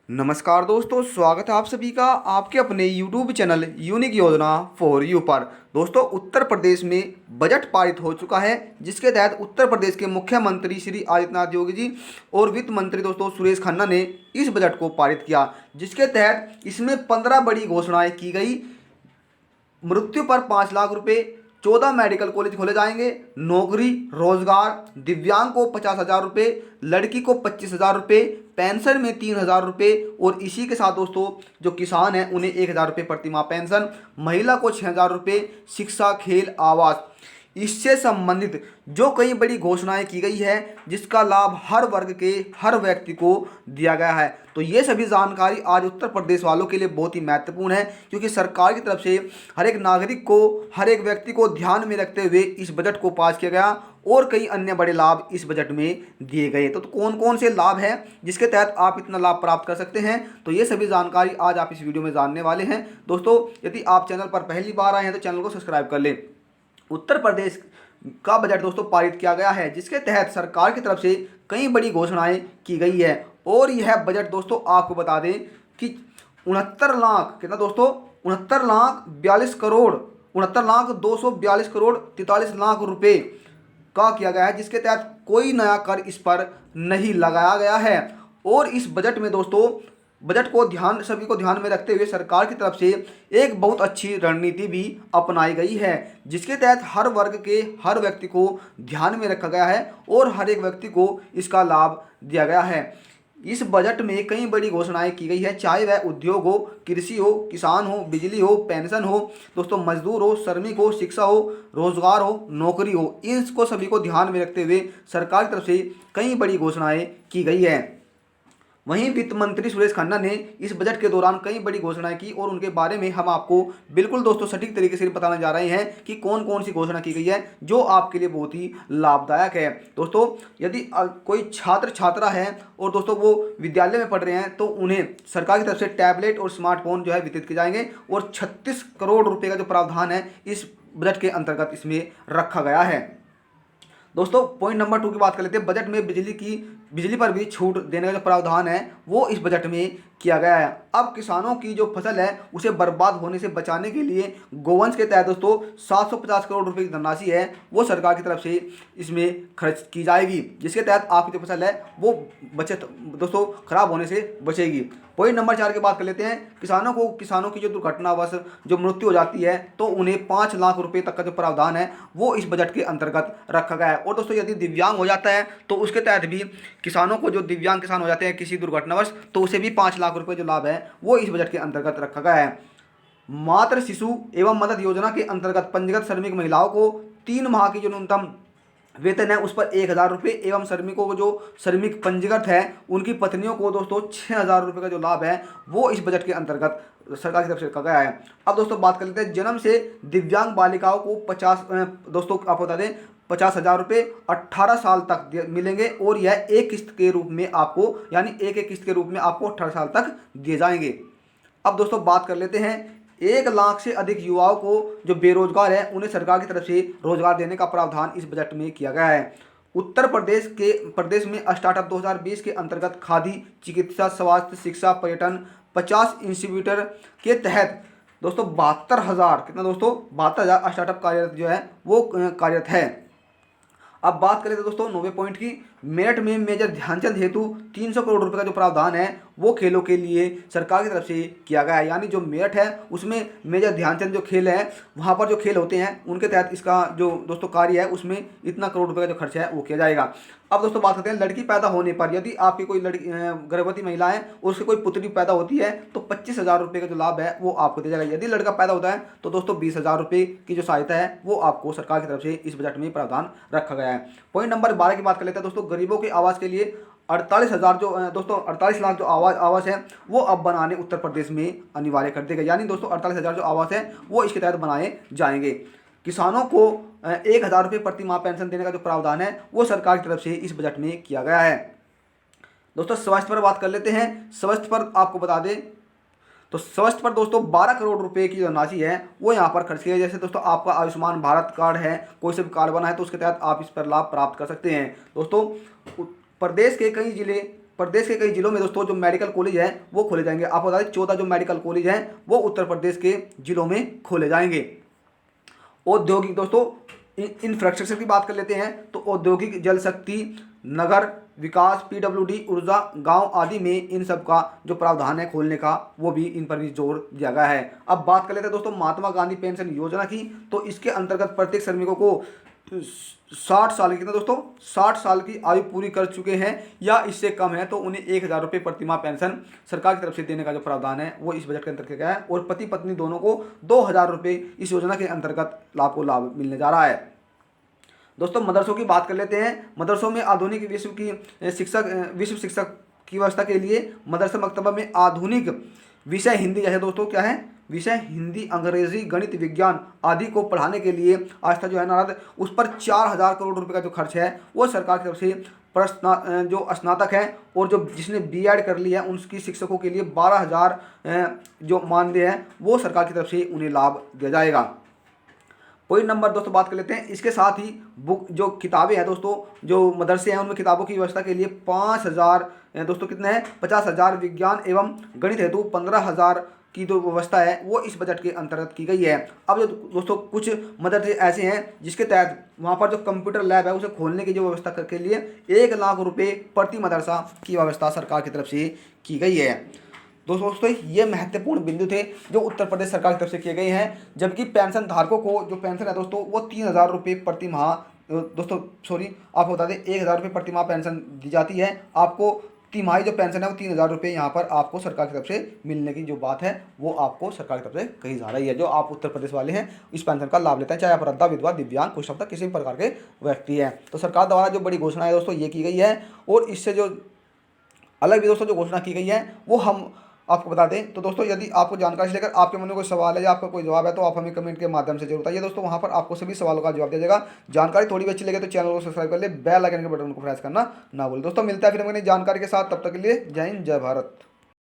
नमस्कार दोस्तों, स्वागत है आप सभी का आपके अपने YouTube चैनल यूनिक योजना फॉर यू पर। दोस्तों, उत्तर प्रदेश में बजट पारित हो चुका है, जिसके तहत उत्तर प्रदेश के मुख्यमंत्री श्री आदित्यनाथ योगी जी और वित्त मंत्री दोस्तों सुरेश खन्ना ने इस बजट को पारित किया, जिसके तहत इसमें 15 बड़ी घोषणाएं की गई। मृत्यु पर 5 लाख रुपए, 14 मेडिकल कॉलेज खोले जाएंगे, नौकरी रोजगार, दिव्यांग को 50,000 रुपये, लड़की को 25,000 रुपये, पेंशन में 3,000 रुपये और इसी के साथ दोस्तों जो किसान हैं उन्हें 1,000 रुपये प्रति माह पेंशन, महिला को 6,000 रुपये, शिक्षा खेल आवास, इससे संबंधित जो कई बड़ी घोषणाएं की गई है, जिसका लाभ हर वर्ग के हर व्यक्ति को दिया गया है। तो ये सभी जानकारी आज उत्तर प्रदेश वालों के लिए बहुत ही महत्वपूर्ण है, क्योंकि सरकार की तरफ से हर एक नागरिक को, हर एक व्यक्ति को ध्यान में रखते हुए इस बजट को पास किया गया और कई अन्य बड़े लाभ इस बजट में दिए गए। तो कौन कौन से लाभ हैं जिसके तहत आप इतना लाभ प्राप्त कर सकते हैं, तो ये सभी जानकारी आज आप इस वीडियो में जानने वाले हैं। दोस्तों, यदि आप चैनल पर पहली बार आए हैं तो चैनल को सब्सक्राइब कर लें। उत्तर प्रदेश का बजट दोस्तों पारित किया गया है, जिसके तहत सरकार की तरफ से कई बड़ी घोषणाएं की गई है और यह बजट दोस्तों आपको बता दें कि 69 लाख कितना दोस्तों 69,42 करोड़ 43 लाख रुपए का किया गया है, जिसके तहत कोई नया कर इस पर नहीं लगाया गया है। और इस बजट में दोस्तों बजट को सभी को ध्यान में रखते हुए सरकार की तरफ से एक बहुत अच्छी रणनीति भी अपनाई गई है, जिसके तहत हर वर्ग के हर व्यक्ति को ध्यान में रखा गया है और हर एक व्यक्ति को इसका लाभ दिया गया है। इस बजट में कई बड़ी घोषणाएं की गई है, चाहे वह उद्योग हो, कृषि हो, किसान हो, बिजली हो, पेंशन हो, दोस्तों मजदूर हो, श्रमिक हो, शिक्षा हो, रोजगार हो, नौकरी हो, इसको सभी को ध्यान में रखते हुए सरकार की तरफ से कई बड़ी घोषणाएं की गई है। वहीं वित्त मंत्री सुरेश खन्ना ने इस बजट के दौरान कई बड़ी घोषणाएं की और उनके बारे में हम आपको बिल्कुल दोस्तों सटीक तरीके से बताने जा रहे हैं कि कौन कौन सी घोषणा की गई है जो आपके लिए बहुत ही लाभदायक है। दोस्तों, यदि कोई छात्र छात्रा है और दोस्तों वो विद्यालय में पढ़ रहे हैं तो उन्हें सरकार की तरफ से टैबलेट और स्मार्टफोन जो है वितरित किए जाएंगे और 36 करोड़ रुपये का जो प्रावधान है इस बजट के अंतर्गत इसमें रखा गया है। दोस्तों, पॉइंट नंबर 2 की बात कर लेते हैं। बजट में बिजली पर भी छूट देने का जो प्रावधान है वो इस बजट में किया गया है। अब किसानों की जो फसल है उसे बर्बाद होने से बचाने के लिए गोवंश के तहत दोस्तों 750 करोड़ रुपए की धनराशि है वो सरकार की तरफ से इसमें खर्च की जाएगी, जिसके तहत आपकी जो फसल है वो दोस्तों खराब होने से बचेगी। पॉइंट नंबर 4 की बात कर लेते हैं। किसानों की जो दुर्घटनावश जो मृत्यु हो जाती है तो उन्हें 5 लाख रुपए तक का जो प्रावधान है वो इस बजट के अंतर्गत रखा गया है। और दोस्तों, यदि दिव्यांग हो जाता है तो उसके तहत भी किसानों को, जो दिव्यांग किसान हो जाते हैं किसी दुर्घटनावश, तो उसे भी 5 लाख रुपए जो लाभ है वो इस बजट के अंतर्गत रखा गया है। मातृ शिशु एवं मदद योजना के अंतर्गत पंजीकृत श्रमिक महिलाओं को 3 माह की जो न्यूनतम वेतन है उस पर 1,000 रुपये एवं श्रमिकों को, जो श्रमिक पंजीकृत है उनकी पत्नियों को दोस्तों 6,000 रुपये का जो लाभ है वो इस बजट के अंतर्गत सरकार की तरफ से रखा गया है। अब दोस्तों बात कर लेते हैं। जन्म से दिव्यांग बालिकाओं को 50 दोस्तों आपको बता दें 50,000 रुपये 18 साल तक मिलेंगे और यह एक किस्त के रूप में आपको, यानी एक किस्त के रूप में आपको 18 साल तक दिए जाएंगे। अब दोस्तों बात कर लेते हैं 1 लाख से अधिक युवाओं को जो बेरोजगार है उन्हें सरकार की तरफ से रोजगार देने का प्रावधान इस बजट में किया गया है। उत्तर प्रदेश में स्टार्टअप 2020 के अंतर्गत खादी, चिकित्सा, स्वास्थ्य, शिक्षा, पर्यटन 50 इंस्टीट्यूटर के तहत दोस्तों 72,000 कितना दोस्तों 72,000 स्टार्टअप कार्यरत जो है वो कार्यरत है। अब बात करें तो दोस्तों 90 पॉइंट की। मेरठ में मेजर ध्यानचंद हेतु 300 करोड़ रुपए का जो प्रावधान है वो खेलों के लिए सरकार की तरफ से किया गया है, यानी जो मेरठ है उसमें मेजर ध्यानचंद जो खेल है वहाँ पर जो खेल होते हैं उनके तहत इसका जो दोस्तों कार्य है उसमें इतना करोड़ रुपए का जो खर्च है वो किया जाएगा। अब दोस्तों बात करते हैं लड़की पैदा होने पर, यदि आपकी कोई गर्भवती महिला है और उसकी कोई पुत्री पैदा होती है तो 25,000 रुपये का जो लाभ है वो आपको दिया जाएगा। यदि लड़का पैदा होता है तो दोस्तों 20,000 रुपये की जो सहायता है वो आपको सरकार की तरफ से इस बजट में प्रावधान रखा गया है। पॉइंट नंबर 12 की बात कर लेते हैं दोस्तों। गरीबों के आवास के लिए 48,000 जो दोस्तों 48 लाख जो आवास है वो अब बनाने उत्तर प्रदेश में अनिवार्य कर देगा, यानी दोस्तों 48,000 जो आवास है वो इसके तहत बनाए जाएंगे। किसानों को 1,000 रुपये प्रति माह पेंशन देने का जो प्रावधान है वो सरकार की तरफ से इस बजट में किया गया है। दोस्तों स्वास्थ्य पर बात कर लेते हैं। स्वास्थ्य पर आपको बता दें तो स्वास्थ्य पर दोस्तों 12 करोड़ रुपए की जो राशि है वो यहाँ पर खर्च किया है। जैसे दोस्तों आपका आयुष्मान भारत कार्ड है, कोई से भी कार्ड बना है तो उसके तहत आप इस पर लाभ प्राप्त कर सकते हैं। दोस्तों प्रदेश के कई जिले प्रदेश के कई जिलों में दोस्तों जो मेडिकल कॉलेज हैं वो खोले जाएंगे। आपको बता दें 14 जो मेडिकल कॉलेज हैं वो उत्तर प्रदेश के जिलों में खोले जाएंगे। औद्योगिक दोस्तों इंफ्रास्ट्रक्चर की बात कर लेते हैं तो औद्योगिक, जल शक्ति, नगर विकास, पीडब्ल्यूडी, ऊर्जा, गांव आदि में इन सब का जो प्रावधान है खोलने का वो भी इन पर भी जोर दिया गया है। अब बात कर लेते हैं दोस्तों महात्मा गांधी पेंशन योजना की। तो इसके अंतर्गत प्रत्येक श्रमिकों को 60 साल की, कितना दोस्तों 60 साल की आयु पूरी कर चुके हैं या इससे कम है तो उन्हें 1000 रुपये प्रतिमाह पेंशन सरकार की तरफ से देने का जो प्रावधान है वो इस बजट के अंतर्गत किया है। और पति पत्नी दोनों को 2000 रुपये इस योजना के अंतर्गत लाभ मिलने जा रहा है। दोस्तों मदरसों की बात कर लेते हैं। मदरसों में आधुनिक विश्व शिक्षक की व्यवस्था के लिए मदरसा मकतबा में आधुनिक विषय हिंदी, जैसे दोस्तों क्या है विषय हिंदी, अंग्रेजी, गणित, विज्ञान आदि को पढ़ाने के लिए आस्था जो है नारद उस पर 4000 करोड़ रुपए का जो खर्च है वो सरकार की तरफ से जो स्नातक है और जो जिसने बीएड कर लिया है उनकी शिक्षकों के लिए 12000 जो मानदेय है वो सरकार की तरफ से उन्हें लाभ दिया जाएगा। पॉइंट नंबर दोस्तों बात कर लेते हैं। इसके साथ ही बुक जो किताबें हैं दोस्तों जो मदरसे हैं उनमें किताबों की व्यवस्था के लिए 5000 दोस्तों कितने हैं 50,000, विज्ञान एवं गणित हेतु 15,000 की जो व्यवस्था है वो इस बजट के अंतर्गत की गई है। अब जो दोस्तों कुछ मदरसे ऐसे हैं जिसके तहत वहाँ पर जो कंप्यूटर लैब है उसे खोलने की जो व्यवस्था के लिए 1 लाख रुपये प्रति मदरसा की व्यवस्था सरकार की तरफ से की गई है। दोस्तों ये महत्वपूर्ण बिंदु थे जो उत्तर प्रदेश सरकार की तरफ से किए गए हैं। जबकि पेंशन धारकों को जो पेंशन है दोस्तों वो 3000 रुपये प्रति माह आपको बता दें 1000 रुपये प्रति माह पेंशन दी जाती है। आपको तिमाही जो पेंशन है वो 3000 रुपये यहाँ पर आपको सरकार की तरफ से मिलने की जो बात है वो आपको सरकार की तरफ से कही जा रही है। जो आप उत्तर प्रदेश वाले हैं इस पेंशन का लाभ लेते हैं, चाहे आप वृद्धा, विधवा, दिव्यांग, कुछ तक किसी भी प्रकार के व्यक्ति हैं। तो सरकार द्वारा जो बड़ी घोषणा है दोस्तों ये की गई है। और इससे जो अलग भी दोस्तों जो घोषणा की गई है वो हम आपको बता दें। तो दोस्तों यदि आपको जानकारी से लेकर आपके मन में कोई सवाल है या आपका कोई जवाब है तो आप हमें कमेंट के माध्यम से जरूर बताइए दोस्तों, वहाँ पर आपको सभी सवालों का जवाब दिया जाएगा। जानकारी थोड़ी भी अच्छी लगे तो चैनल को सब्सक्राइब कर ले, बेल आइकन के बटन को प्रेस करना ना भूलें। दोस्तों मिलता है फिर हम नई जानकारी के साथ, तब तक के लिए जय हिंद, जय भारत।